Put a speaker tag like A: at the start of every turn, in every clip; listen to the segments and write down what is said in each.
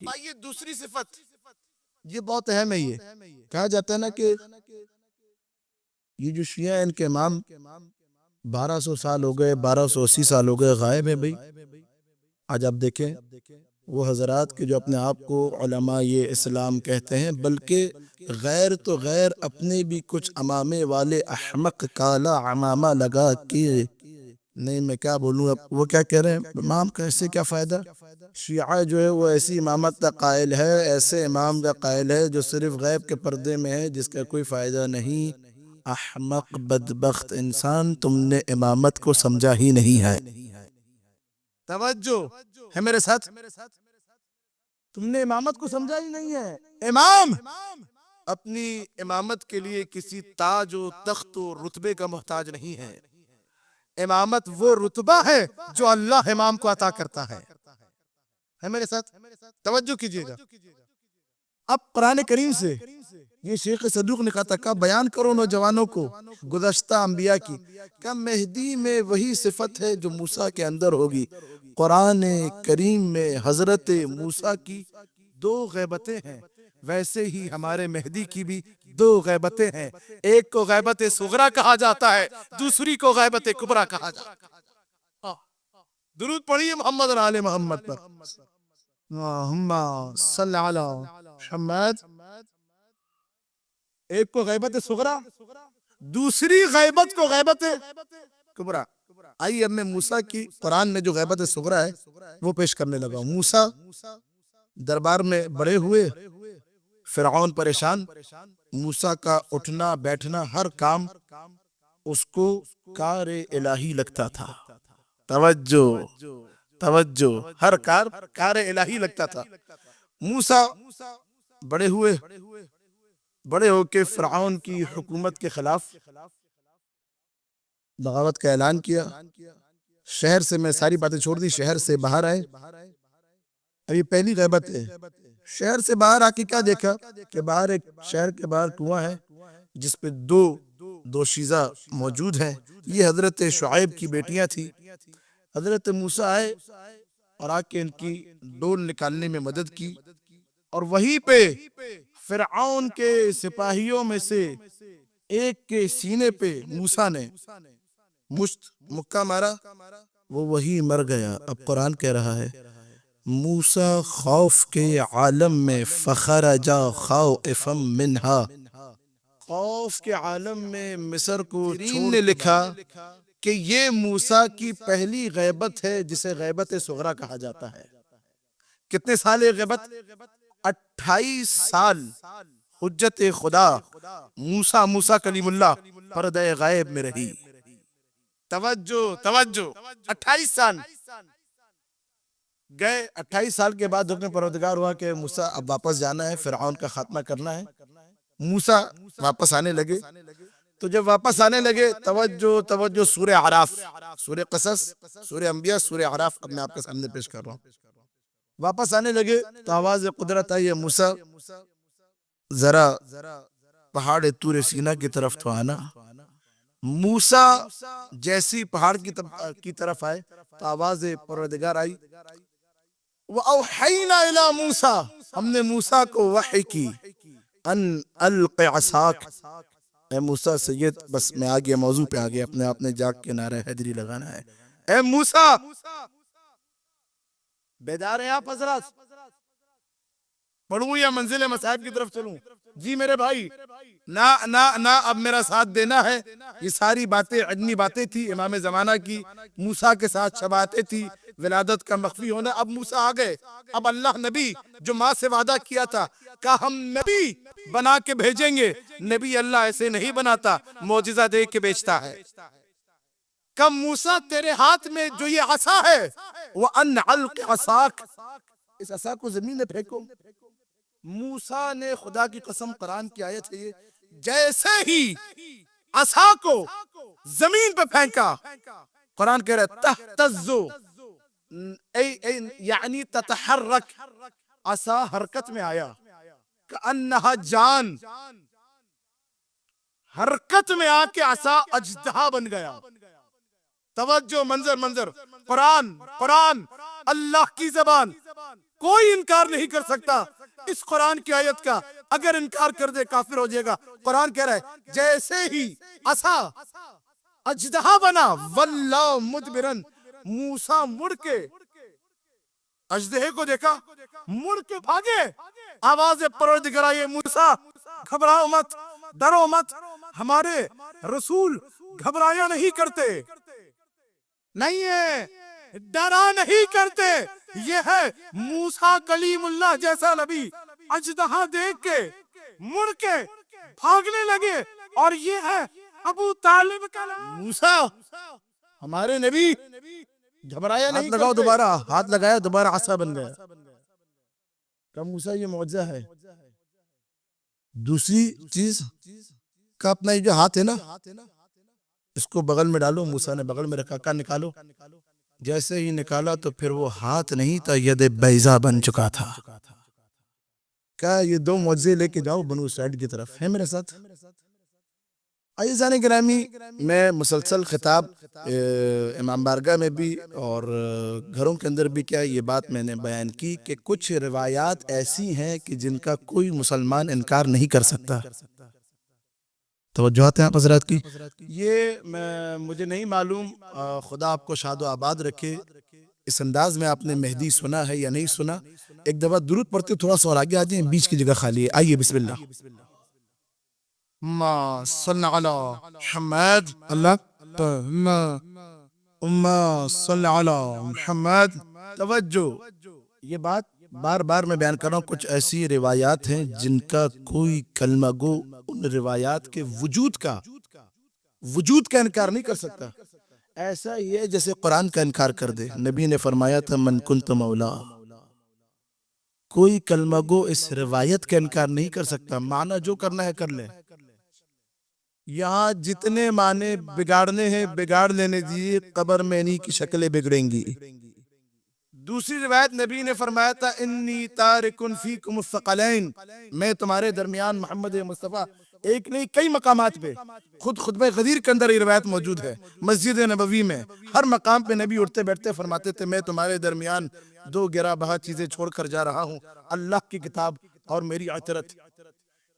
A: آئیے دوسری صفت، یہ بہت اہم ہے۔ یہ کہا جاتا ہے نا کہ یہ جو شیعہ ہیں ان کے امام 1200 سال ہو گئے، 1280 سال ہو گئے غائب ہے بھائی۔ آج آپ دیکھیں وہ حضرات کے جو اپنے آپ کو علماء یہ اسلام کہتے ہیں، بلکہ غیر تو غیر اپنے بھی کچھ امامے والے احمق کالا امامہ لگا کے، نہیں میں کیا بولوں، اب وہ کیا کہہ رہے ہیں، امام کا ایسے کیا فائدہ؟ شیعہ جو ہے وہ ایسی امامت کا قائل ہے، ایسے امام کا قائل ہے جو صرف غیب کے پردے میں ہے، جس کا کوئی فائدہ نہیں۔ احمق بدبخت انسان، تم نے امامت کو سمجھا ہی نہیں ہے۔ توجہ ہے میرے ساتھ؟ تم نے امامت کو سمجھا ہی نہیں ہے۔ امام اپنی امامت کے لیے کسی تاج و تخت و رتبے کا محتاج نہیں ہے۔ امامت وہ رتبہ ہے جو اللہ امام کو عطا کرتا ہے میرے ساتھ؟ توجہ کیجئے گا۔ اب قرآن کریم سے یہ شیخ صدوق نے کہا تھا بیان کرو نوجوانوں کو گزشتہ انبیاء کی، کہ مہدی میں وہی صفت ہے جو موسیٰ کے اندر ہوگی۔ قرآن کریم میں حضرت موسیٰ کی 2 غیبتیں ہیں، ویسے ہی ہمارے مہدی کی بھی 2 غیبتیں ہیں۔ ایک کو غیبت صغریٰ کہا جاتا ہے، دوسری کو غیبت کبریٰ کہا جاتا ہے۔ درود پڑھیے محمد اور آل محمد پر، اللہم صل علی محمد۔ ایک کو غیبت صغریٰ، دوسری غیبت کو غیبت کبریٰ۔ آئیے اب میں موسیٰ کی قرآن میں جو غیبت صغریٰ ہے وہ پیش کرنے لگا ہوں۔ موسیٰ دربار میں بڑے ہوئے، فرعون پریشان، موسیٰ کا اٹھنا بیٹھنا ہر کام اس کو کار الہی لگتا تھا۔ توجہ توجہ، ہر کار الہی لگتا تھا۔ موسیٰ بڑے ہوئے، بڑے ہو کے فرعون کی حکومت کے خلاف بغاوت کا اعلان کیا۔ شہر سے، میں ساری باتیں چھوڑ دی، شہر سے باہر آئے۔ اب یہ پہلی غیبت ہے۔ شہر سے باہر آ کے کیا دیکھا کہ باہر ایک شہر کے باہر کنواں ہے جس پہ 2 دوشیزہ موجود ہیں۔ یہ حضرت شعیب کی بیٹیاں تھی۔ حضرت موسیٰ آئے اور آ کے ان کی ڈول نکالنے میں مدد کی، اور وہیں پہ فرعون کے سپاہیوں میں سے ایک کے سینے پہ موسیٰ نے مکہ مارا، وہ وہی مر گیا۔ اب قرآن کہہ رہا ہے موسیٰ خوف کے عالم میں فخرج خائفا منہا، خوف کے عالم میں مصر کو نے لکھا کہ یہ موسیٰ کی پہلی غیبت ہے جسے غیبت صغریٰ کہا جاتا ہے۔ کتنے سال ہے غیبت؟ 28 سال حجت خدا موسیٰ کلیم اللہ پردہ غائب میں رہی۔ توجہ توجہ، 28 سال گئے۔ 28 سال کے بعد حکم پروردگار ہوا کہ موسیٰ اب واپس جانا ہے، فرعون کا خاتمہ کرنا ہے۔ موسیٰ واپس آنے لگے۔ تو جب واپس آنے لگے، توجہ توجہ، سورہ اعراف، سورہ قصص، سورہ انبیاء، سورہ اعراف اب میں آپ کے سامنے پیش کر رہا ہوں۔ واپس آنے لگے تو آواز قدرت آئی ہے، موسیٰ ذرا پہاڑ طور سینا کی طرف تو آنا۔ موسیٰ جیسی پہاڑ کی طرف آئے تو آواز پروردگار آئی، وَأَوْحَيْنَا إِلَى مُوسَىٰ، ہم نے موسیٰ کو وحی کی، ان الق عصاک، اے موسیٰ سید، بس میں آگے موضوع پہ آگے، اپنے آپ نے جاگ کے نعرہ حیدری لگانا ہے۔ اے موسیٰ، بیدار ہیں آپ حضرات؟ پڑھوں یا منزل مصائب کی طرف چلوں؟ جی میرے بھائی، نہ اب میرا ساتھ دینا ہے۔ یہ ساری باتیں علمی باتیں تھی امام زمانہ کی، موسیٰ کے ساتھ شباہتیں تھی، ولادت کا مخفی ہونا۔ اب موسیٰ آ گئے، اب اللہ نبی جو ماں سے وعدہ کیا تھا، کہا ہم نبی بنا کے بھیجیں گے۔ نبی اللہ ایسے نہیں بناتا، معجزہ دے کے بیچتا ہے۔ کہ موسیٰ تیرے ہاتھ میں جو یہ عصا ہے، وَأَنْ عَلْقِ عَصَاكَ، اس عصا کو زمین میں پھینکو۔ موسیٰ نے، خدا کی قسم قرآن کی آیت ہے یہ، جیسے ہی عصا کو زمین پہ پھینکا، قرآن کہہ رہا ہے تہتز، یعنی تتحرک، عصا حرکت میں آیا، کأنہا جان، حرکت میں آ کے عصا اژدہا بن گیا۔ توجہ، منظر قرآن اللہ کی زبان، کوئی انکار نہیں کر سکتا اس قرآن کی آیت کا. اگر انکار کر دے کافر ہو جائے گا. قرآن کہہ رہا ہے جیسے ہی عصا اژدہا بنا واللہ مدبرن، موسیٰ مڑ کے اژدہے کو دیکھا، مڑ کے بھاگے. آواز پروردگار یہ موسیٰ گھبراؤ مت، ڈرو مت، ہمارے رسول گھبرایا نہیں کرتے، نہیں ہے، ڈرا نہیں کرتے. یہ ہے موسیٰ کلیم اللہ جیسا نبی اژدہا دیکھ کے مڑ کے بھاگنے لگے. اور یہ ہے ابو طالب کا موسیٰ ہمارے نبی گھبرایا نہیں. ہاتھ لگاؤ دوبارہ، ہاتھ لگایا دوبارہ عصا بن گیا. کہ موسیٰ یہ معجزہ ہے. دوسری چیز کا اپنا یہ جو ہاتھ ہے نا، اس کو بغل میں ڈالو. موسیٰ نے بغل میں رکھا، کہا نکالو. جیسے ہی نکالا تو پھر وہ ہاتھ نہیں تھا، ید بیضا بن چکا تھا. کہا یہ دو معجزے لے کے جاؤ بنو اسرائیل کی طرف. ہے میرے ساتھ؟ عزیزان گرامی، میں مسلسل خطاب امام بارگاہ میں بھی اور گھروں کے اندر بھی کیا یہ بات میں نے بیان کی کہ کچھ روایات ایسی ہیں کہ جن کا کوئی مسلمان انکار نہیں کر سکتا. توجہات ہیں آپ حضرات کی. یہ مجھے نہیں معلوم، خدا آپ کو شاد و آباد رکھے. اس انداز میں آپ نے مہدی سنا ہے یا نہیں سنا؟ ایک دفعہ درود پڑھتے تھوڑا سا اور آگے آ جائیں، بیچ کی جگہ خالی ہے. آئیے بسم اللہ. ما صلی علی محمد. اللہ صلی علی محمد. توجہ، یہ بات بار بار میں بیان کر رہا ہوں. کچھ ایسی روایات ہیں جن کا کوئی کلمہ گو ان روایات کے وجود کا انکار نہیں کر سکتا. ایسا ہی ہے جیسے قرآن کا انکار کر دے. نبی نے فرمایا تھا من کنت مولا. کوئی کلمہ گو اس روایت کا انکار نہیں کر سکتا. معنی جو کرنا ہے کر لے. یہاں جتنے معنی بگاڑنے ہیں بگاڑ لینے دیجیے، قبر میں انہی کی شکلیں بگڑیں گی. دوسری روایت نبی نے فرمایا تھا انی تارکن فیکم الثقلین. میں تمہارے درمیان محمد مصطفیٰ ایک نہیں کئی مقامات پہ، خود خطبہ غدیر کے اندر یہ روایت موجود ہے. مسجد نبوی میں ہر مقام پہ نبی اٹھتے بیٹھتے فرماتے تھے میں تمہارے درمیان دو گرا بہا چیزیں چھوڑ کر جا رہا ہوں، اللہ کی کتاب اور میری عطرت.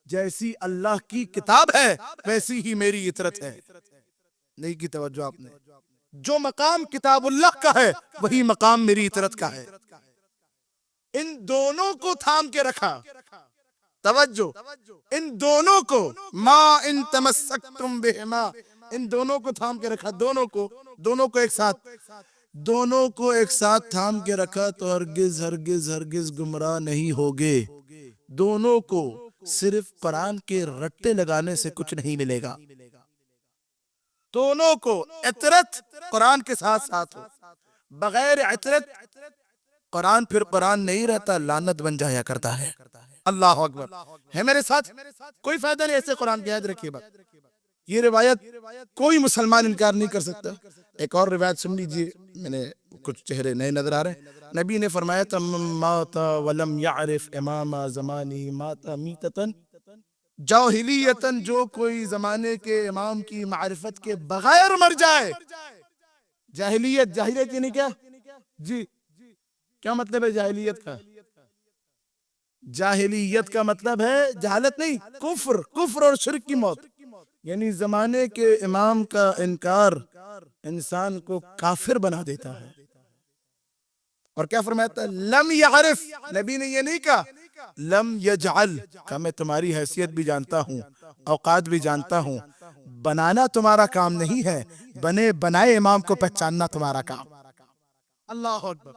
A: جیسی اللہ کی کتاب ہے ویسی ہی میری عطرت ہے. نہیں کی توجہ آپ نے؟ جو مقام کتاب اللہ کا ہے وہی مقام میری عطرت کا ہے. ان دونوں کو تھام کے رکھا. توجہ، ان دونوں کو ما ان تمسکتم بہما، ان دونوں کو تھام کے رکھا. دونوں کو ایک ساتھ تھام کے رکھا تو ہرگز ہرگز ہرگز گمراہ نہیں ہوگے. دونوں کو صرف قرآن کے رٹے لگانے سے کچھ نہیں ملے گا. دونوں کو عطرت قرآن کے ساتھ ساتھ ہو. بغیر عطرت قرآن پھر قرآن نہیں رہتا، لعنت بن جایا کرتا ہے. اللہ اکبر. ہے میرے ساتھ؟ کوئی فائدہ نہیں ایسے قرآن کی. یاد رکھیے بات، یہ روایت کوئی مسلمان انکار نہیں کر سکتا. ایک اور روایت سن لیجئے. میں نے کچھ چہرے نئے نظر آ رہے ہیں. نبی نے فرمایا تھا مات ولم یعرف امام زمانی مات میتتن جاہلیتن. جو کوئی زمانے کے امام کی معرفت کے بغیر مر جائے. جاہلیت یعنی کیا جی؟ کیا مطلب ہے جاہلیت کا؟ جاہلیت کا مطلب ہے جہالت نہیں، کفر اور شرک کی موت. یعنی زمانے کے امام کا انکار انسان کو کافر بنا دیتا ہے. اور کیا فرمایا تھا؟ لم یعرف. نبی نے یہ نہیں کہا لم یجعل، کہ میں تمہاری حیثیت بھی جانتا ہوں، اوقات بھی جانتا ہوں. بنانا تمہارا کام نہیں ہے، بنے بنائے امام کو پہچاننا تمہارا کام. اللہ اکبر.